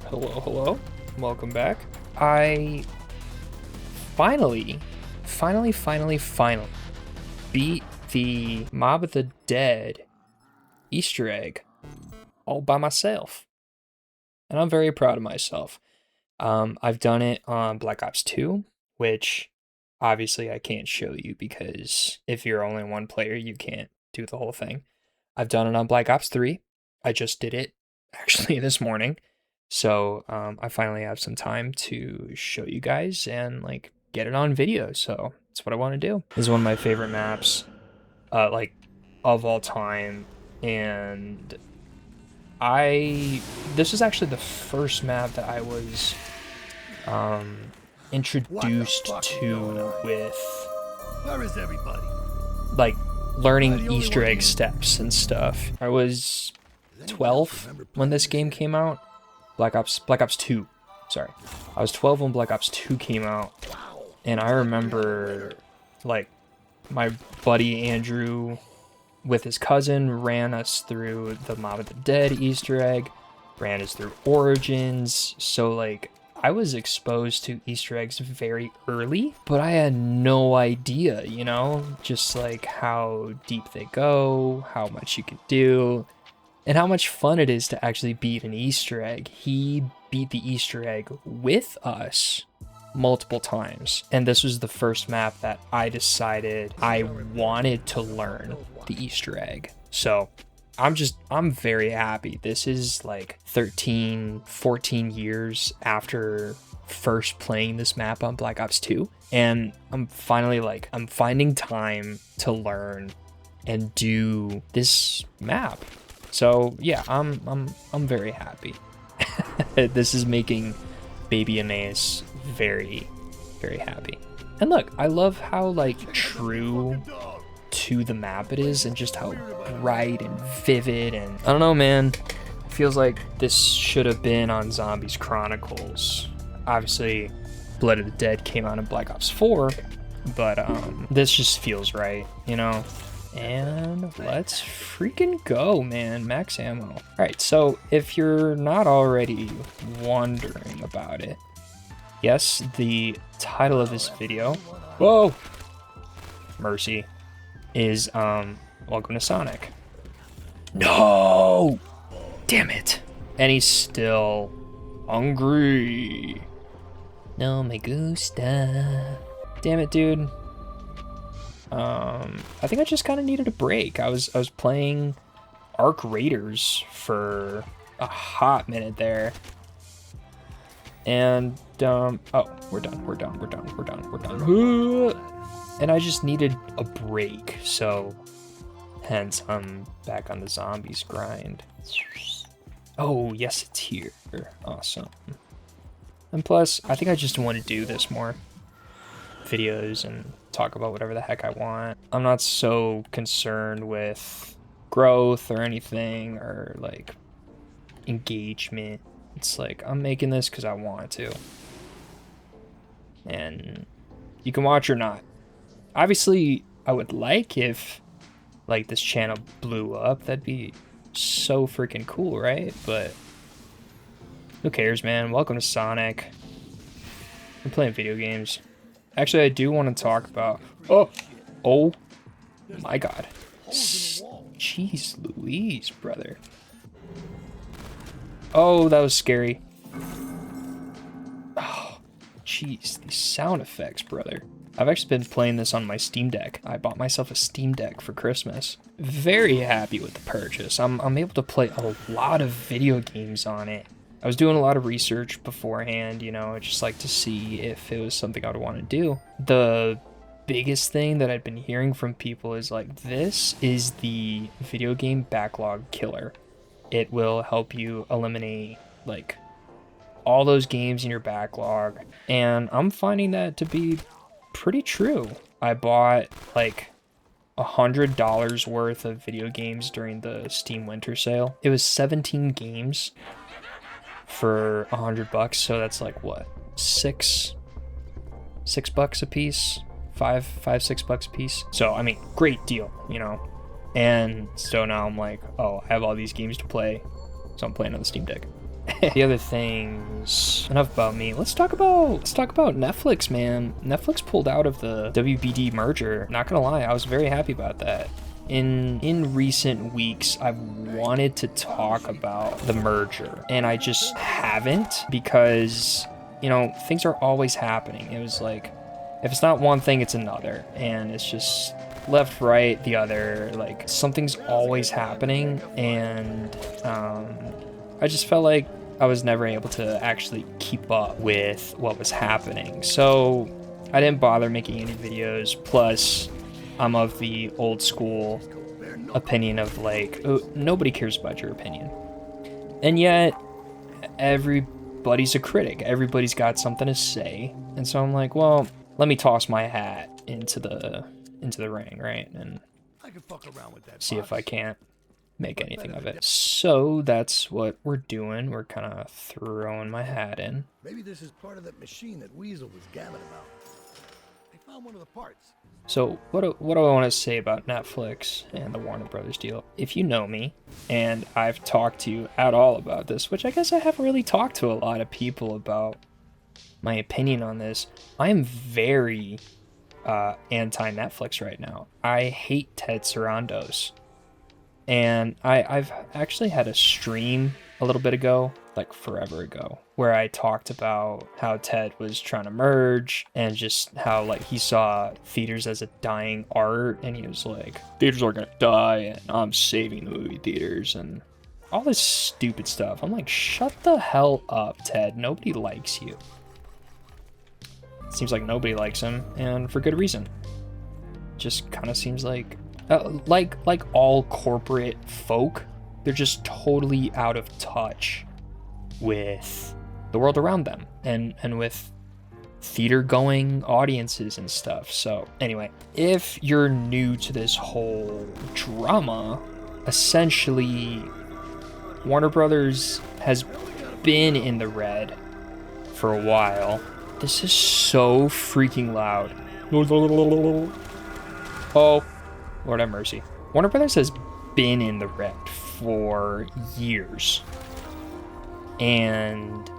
Hello. Welcome back. I finally beat the Mob of the Dead Easter egg all by myself. And I'm very proud of myself. I've done it on Black Ops 2, which obviously I can't show you because if you're only one player, you can't do the whole thing. I've done it on Black Ops 3. I just did it actually this morning. So I finally have some time to show you guys and like get it on video. So that's what I want to do. This is one of my favorite maps, like of all time. And this was actually the first map that I was introduced to with Where is everybody? like learning Easter egg steps and stuff. I was 12 when this game came out. Black Ops 2, sorry. I was 12 when Black Ops 2 came out, and I remember, like, my buddy Andrew with his cousin ran us through the Mob of the Dead Easter egg, ran us through Origins, so, like, I was exposed to Easter eggs very early, but I had no idea, you know, just, like, how deep they go, how much you can do, and how much fun it is to actually beat an Easter egg. He beat the Easter egg with us multiple times. And this was the first map that I decided I wanted to learn the Easter egg. So I'm very happy. This is like 13, 14 years after first playing this map on Black Ops 2. And I'm finally I'm finding time to learn and do this map. So yeah, I'm very happy. This is making Baby Anais very, very happy. And look, I love how like true to the map it is and just how bright and vivid, and I don't know, man. It feels like this should have been on Zombies Chronicles. Obviously, Blood of the Dead came out in Black Ops 4, but this just feels right, you know? And let's freaking go, man. Max ammo. All right, so if you're not already wondering about it, yes, the title of this video, whoa, mercy, is Welcome to Sonic. No! Damn it. And he's still hungry. No me gusta. Damn it, dude. I think I just kind of needed a break. I was playing Arc Raiders for a hot minute there. And, oh, we're done. And I just needed a break, so hence I'm back on the zombies grind. Oh, yes, it's here. Awesome. And plus, I think I just want to do this more. Videos and talk about whatever the heck I want. I'm not so concerned with growth or anything or like engagement. It's like I'm making this because I want to, and you can watch or not. Obviously, I would like if like this channel blew up. That'd be so freaking cool, right? But who cares, man? Welcome to Sonic. I'm playing video games. Actually, I do want to talk about... Oh my god. Jeez Louise, brother. Oh, that was scary. Oh, jeez, these sound effects, brother. I've actually been playing this on my Steam Deck. I bought myself a Steam Deck for Christmas. Very happy with the purchase. I'm able to play a lot of video games on it. I was doing a lot of research beforehand, you know, just like to see if it was something I would want to do. The biggest thing that I've been hearing from people is like, this is the video game backlog killer. It will help you eliminate like all those games in your backlog. And I'm finding that to be pretty true. I bought like $100 worth of video games during the Steam Winter Sale. It was 17 games for $100, so that's like what, $6 a piece, $6 a piece. So I mean, great deal, you know. And so now I'm like, oh, I have all these games to play, so I'm playing on the Steam Deck. The other things, enough about me. Let's talk about Netflix, man. Netflix pulled out of the WBD merger. Not gonna lie, I was very happy about that. In recent weeks, I've wanted to talk about the merger, and I just haven't because, you know, things are always happening. It was like, if it's not one thing, it's another, and it's just left, right, the other. Like, something's always happening, and I just felt like I was never able to actually keep up with what was happening. So I didn't bother making any videos. Plus, I'm of the old school opinion of like, oh, nobody cares about your opinion. And yet, everybody's a critic. Everybody's got something to say. And so I'm like, well, let me toss my hat into the ring, right? And see if I can't make anything of it. So that's what we're doing. We're kind of throwing my hat in. Maybe this is part of that machine that Weasel was gabbing about. They found one of the parts. So what do I want to say about Netflix and the Warner Brothers deal? If you know me, and I've talked to you at all about this, which I guess I haven't really talked to a lot of people about my opinion on this, I am very anti-Netflix right now. I hate Ted Sarandos. And I've actually had a stream a little bit ago, like forever ago, where I talked about how Ted was trying to merge and just how like he saw theaters as a dying art, and he was like, theaters are gonna die and I'm saving the movie theaters and all this stupid stuff. I'm like, shut the hell up, Ted. Nobody likes you. Seems like nobody likes him, and for good reason. Just kind of seems like all corporate folk, they're just totally out of touch with the world around them and with theater going audiences and stuff. So anyway, if you're new to this whole drama, essentially Warner Brothers has been in the red for a while. This is so freaking loud. Oh, Lord have mercy. Warner Brothers has been in the red for years. And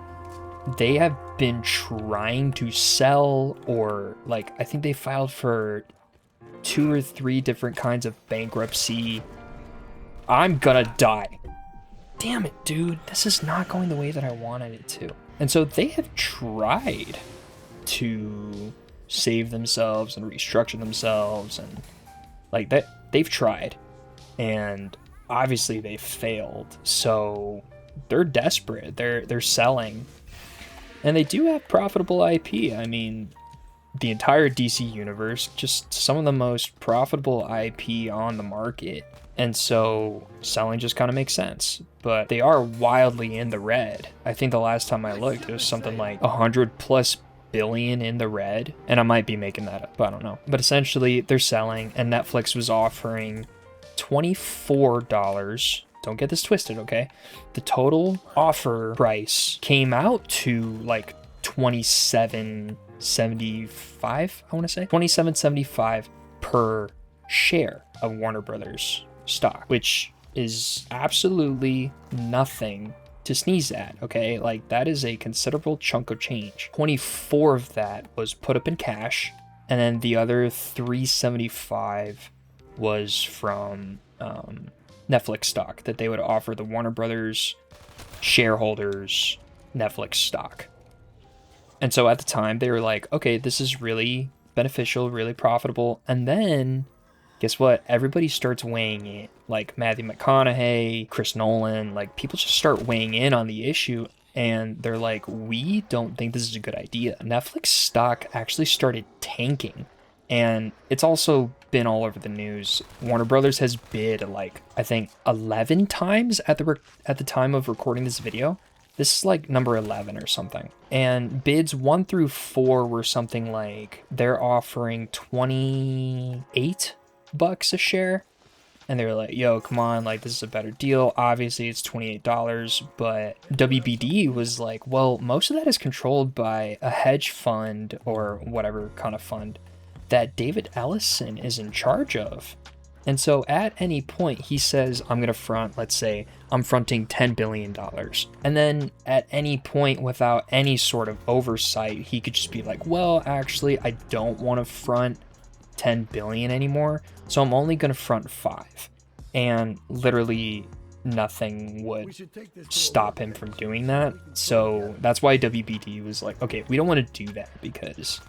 they have been trying to sell, or like, I think they filed for 2 or 3 different kinds of bankruptcy. I'm gonna die. Damn it, dude. This is not going the way that I wanted it to. And so they have tried to save themselves and restructure themselves, and like that, they've tried, and obviously they failed. So they're desperate. They're selling, and they do have profitable IP. I mean, the entire DC universe, just some of the most profitable IP on the market. And so selling just kind of makes sense, but they are wildly in the red. I think the last time I looked, it was something like 100+ billion in the red, and I might be making that up, I don't know. But essentially they're selling, and Netflix was offering $24. Don't get this twisted, okay? The total offer price came out to like $27.75, I want to say. $27.75 per share of Warner Brothers stock, which is absolutely nothing to sneeze at, okay? Like, that is a considerable chunk of change. 24 of that was put up in cash, and then the other 375 was from Netflix stock that they would offer the Warner Brothers shareholders Netflix stock. And so at the time they were like, okay, this is really beneficial, really profitable. And then guess what? Everybody starts weighing in, like Matthew McConaughey, Chris Nolan, like people just start weighing in on the issue, and they're like, we don't think this is a good idea. Netflix stock actually started tanking, and it's also been all over the news. Warner Brothers has bid like, I think 11 times at the time of recording this video. This is like number 11 or something. And bids 1 through 4 were something like, they're offering $28 a share, and they're like, yo, come on, like this is a better deal. Obviously it's $28, but WBD was like, well, most of that is controlled by a hedge fund or whatever kind of fund that David Ellison is in charge of. And so at any point he says, I'm going to front, let's say I'm fronting $10 billion. And then at any point without any sort of oversight, he could just be like, well, actually, I don't want to front 10 billion anymore. So I'm only going to front 5. And literally nothing would stop him from doing that. So that's why WBD was like, okay, we don't want to do that because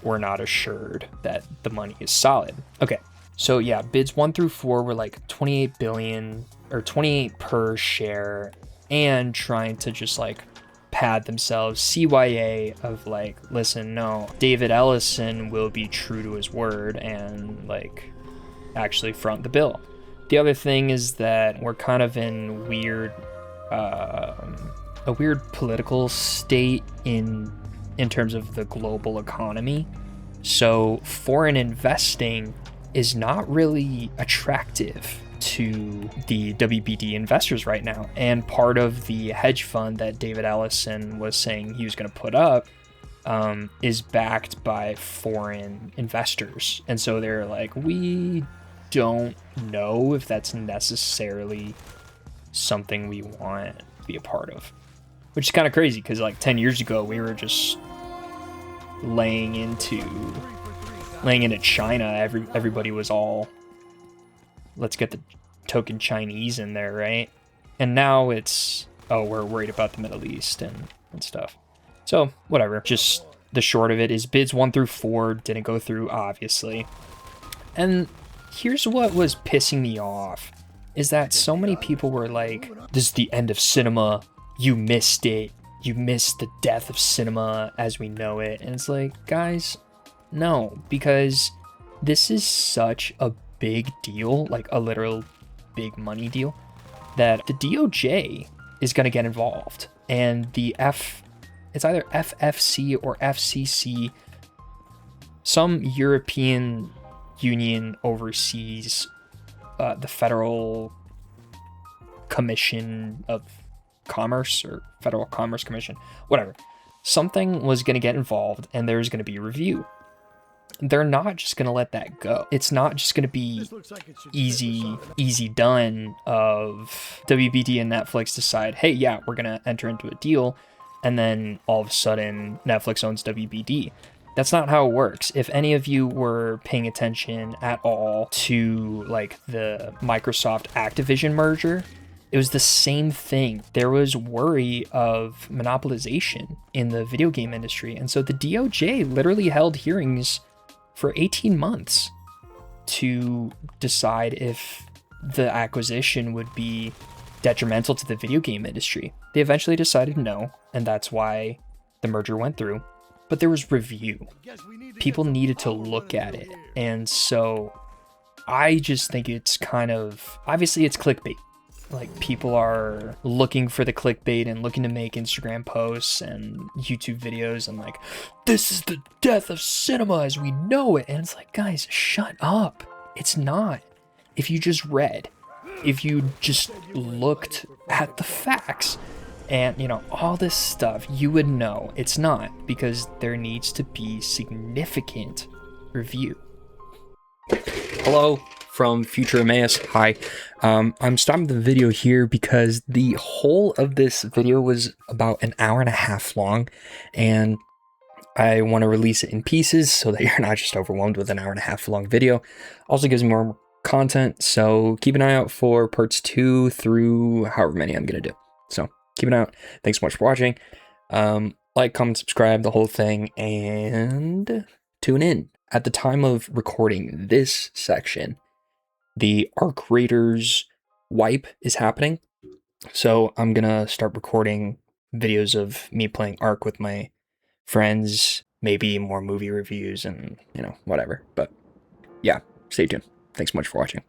we're not assured that the money is solid. Okay. So yeah, bids 1 through 4 were like 28 billion or 28 per share, and trying to just like pad themselves CYA of like, listen, no, David Ellison will be true to his word and like actually front the bill. The other thing is that we're kind of in a weird political state in terms of the global economy. So foreign investing is not really attractive to the WBD investors right now. And part of the hedge fund that David Ellison was saying he was going to put up is backed by foreign investors. And so they're like, we don't know if that's necessarily something we want to be a part of. Which is kind of crazy because like 10 years ago, we were just laying into China. Everybody was all, let's get the token Chinese in there, right? And now it's, oh, we're worried about the Middle East and stuff. So whatever. Just the short of it is bids 1 through 4 didn't go through, obviously. And here's what was pissing me off is that so many people were like, this is the end of cinema. You missed it. You missed the death of cinema as we know it. And it's like, guys, no, because this is such a big deal, like a literal big money deal, that the DOJ is going to get involved. And it's either FFC or FCC, some European Union oversees the Federal Commission of Commerce or Federal Commerce Commission, whatever. Something was going to get involved and there's going to be a review. They're not just going to let that go. It's not just going to be easy done of WBD and Netflix decide, hey, yeah, we're going to enter into a deal. And then all of a sudden Netflix owns WBD. That's not how it works. If any of you were paying attention at all to like the Microsoft Activision merger, it was the same thing. There was worry of monopolization in the video game industry. And so the DOJ literally held hearings for 18 months to decide if the acquisition would be detrimental to the video game industry. They eventually decided no, and that's why the merger went through. But there was review. People needed to look at it. And so I just think it's kind of, obviously it's clickbait. Like people are looking for the clickbait and looking to make Instagram posts and YouTube videos and like, this is the death of cinema as we know it. And it's like, guys, shut up. It's not. If you just read, if you just looked at the facts and, you know, all this stuff, you would know it's not, because there needs to be significant review. Hello from Future Emmaus. Hi. I'm stopping the video here because the whole of this video was about an hour and a half long, and I want to release it in pieces so that you're not just overwhelmed with an hour and a half long video. Also gives me more content, so keep an eye out for parts 2 through however many I'm going to do. So keep an eye out. Thanks so much for watching. Like, comment, subscribe, the whole thing, and tune in. At the time of recording this section, the Arc Raiders wipe is happening. So I'm going to start recording videos of me playing Arc with my friends, maybe more movie reviews and, you know, whatever. But yeah, stay tuned. Thanks so much for watching.